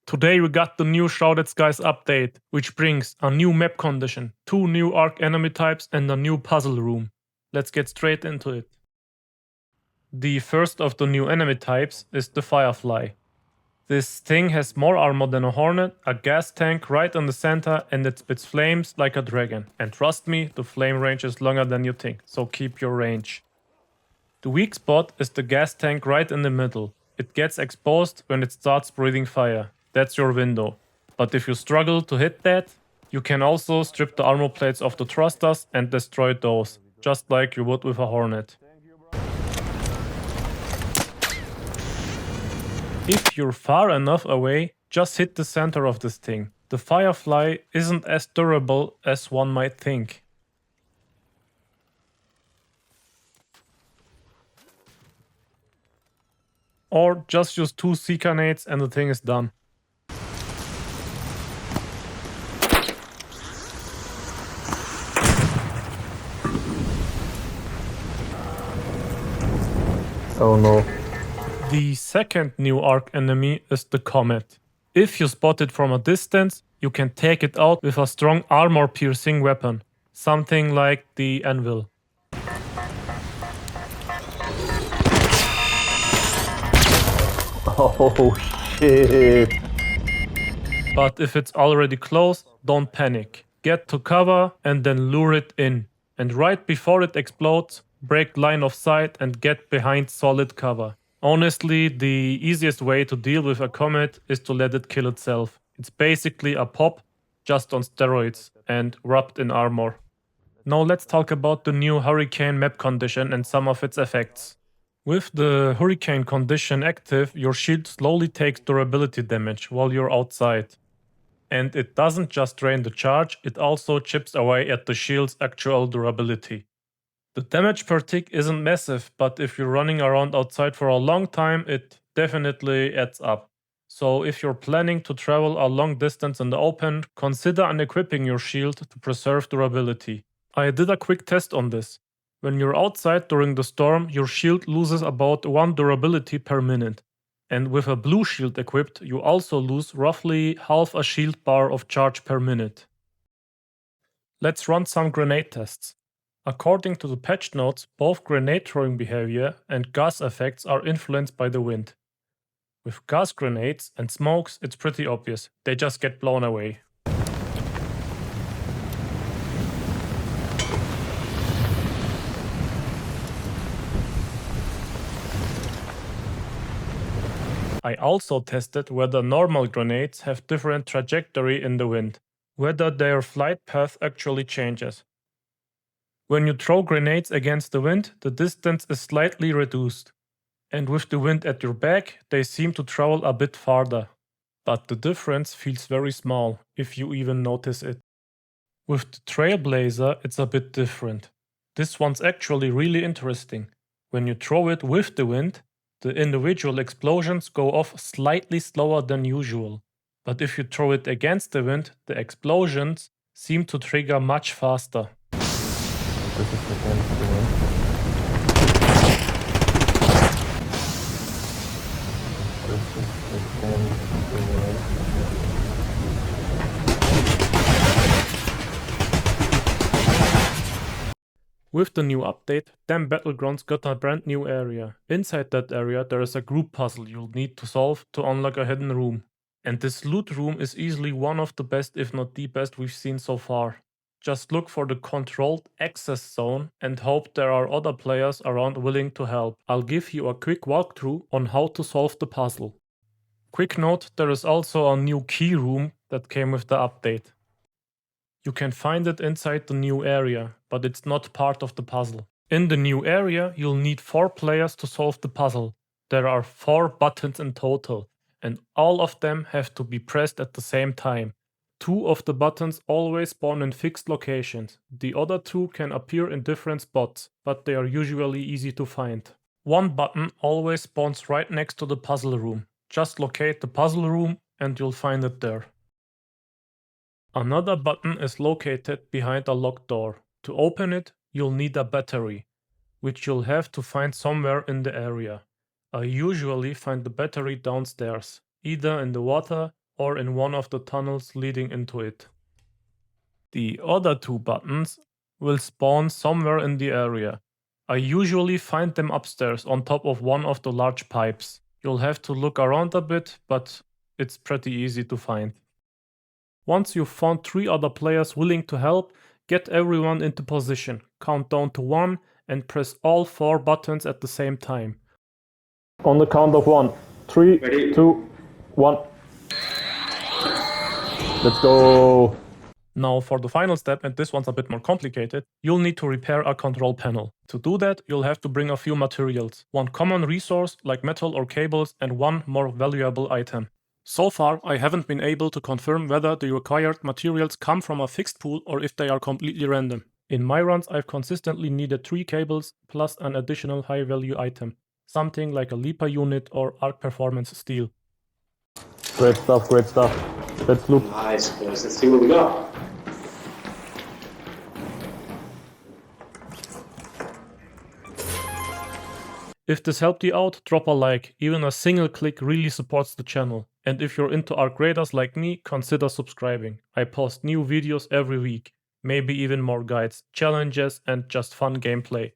Today we got the new Shrouded Skies update, which brings a new map condition, 2 new arc enemy types and a new puzzle room. Let's get straight into it. The first of the new enemy types is the Firefly. This thing has more armor than a hornet, a gas tank right in the center, and it spits flames like a dragon. And trust me, the flame range is longer than you think, so keep your range. The weak spot is the gas tank right in the middle. It gets exposed when it starts breathing fire. That's your window. But if you struggle to hit that, you can also strip the armor plates off the thrusters and destroy those, just like you would with a hornet. If you're far enough away, just hit the center of this thing. The Firefly isn't as durable as one might think. Or just use 2 Seeker nades and the thing is done. Oh no. The second new arc enemy is the Comet. If you spot it from a distance, you can take it out with a strong armor-piercing weapon, something like the Anvil. Oh shit. But if it's already close, don't panic. Get to cover and then lure it in. And right before it explodes, break line of sight and get behind solid cover. Honestly, the easiest way to deal with a comet is to let it kill itself. It's basically a pop, just on steroids and wrapped in armor. Now let's talk about the new hurricane map condition and some of its effects. With the hurricane condition active, your shield slowly takes durability damage while you're outside. And it doesn't just drain the charge, it also chips away at the shield's actual durability. The damage per tick isn't massive, but if you're running around outside for a long time, it definitely adds up. So if you're planning to travel a long distance in the open, consider unequipping your shield to preserve durability. I did a quick test on this. When you're outside during the storm, your shield loses about 1 durability per minute. And with a blue shield equipped, you also lose roughly half a shield bar of charge per minute. Let's run some grenade tests. According to the patch notes, both grenade throwing behavior and gas effects are influenced by the wind. With gas grenades and smokes, it's pretty obvious, they just get blown away. I also tested whether normal grenades have different trajectory in the wind, whether their flight path actually changes. When you throw grenades against the wind, the distance is slightly reduced. And with the wind at your back, they seem to travel a bit farther. But the difference feels very small, if you even notice it. With the Trailblazer, it's a bit different. This one's actually really interesting. When you throw it with the wind, the individual explosions go off slightly slower than usual. But if you throw it against the wind, the explosions seem to trigger much faster. This is against the wind. This is against the wind. With the new update, Dam Battlegrounds got a brand new area. Inside that area there is a group puzzle you'll need to solve to unlock a hidden room. And this loot room is easily one of the best, if not the best, we've seen so far. Just look for the controlled access zone and hope there are other players around willing to help. I'll give you a quick walkthrough on how to solve the puzzle. Quick note, there is also a new key room that came with the update. You can find it inside the new area, but it's not part of the puzzle. In the new area, you'll need 4 players to solve the puzzle. There are 4 buttons in total, and all of them have to be pressed at the same time. 2 of the buttons always spawn in fixed locations. The other 2 can appear in different spots, but they are usually easy to find. 1 button always spawns right next to the puzzle room. Just locate the puzzle room and you'll find it there. Another button is located behind a locked door. To open it, you'll need a battery, which you'll have to find somewhere in the area. I usually find the battery downstairs, either in the water or in one of the tunnels leading into it. The other two buttons will spawn somewhere in the area. I usually find them upstairs on top of one of the large pipes. You'll have to look around a bit, but it's pretty easy to find. Once you've found 3 other players willing to help, get everyone into position, count down to 1, and press all 4 buttons at the same time. On the count of 1, 3, Ready? 2, 1. Let's go! Now for the final step, and this one's a bit more complicated, you'll need to repair a control panel. To do that, you'll have to bring a few materials. One common resource, like metal or cables, and one more valuable item. So far, I haven't been able to confirm whether the required materials come from a fixed pool or if they are completely random. In my runs, I've consistently needed 3 cables plus an additional high value item. Something like a Leaper unit or Arc Performance steel. Great stuff, great stuff. Let's loop. Nice, boys. Let's see what we got. If this helped you out, drop a like. Even a single click really supports the channel. And if you're into Arc Raiders like me, consider subscribing. I post new videos every week. Maybe even more guides, challenges, and just fun gameplay.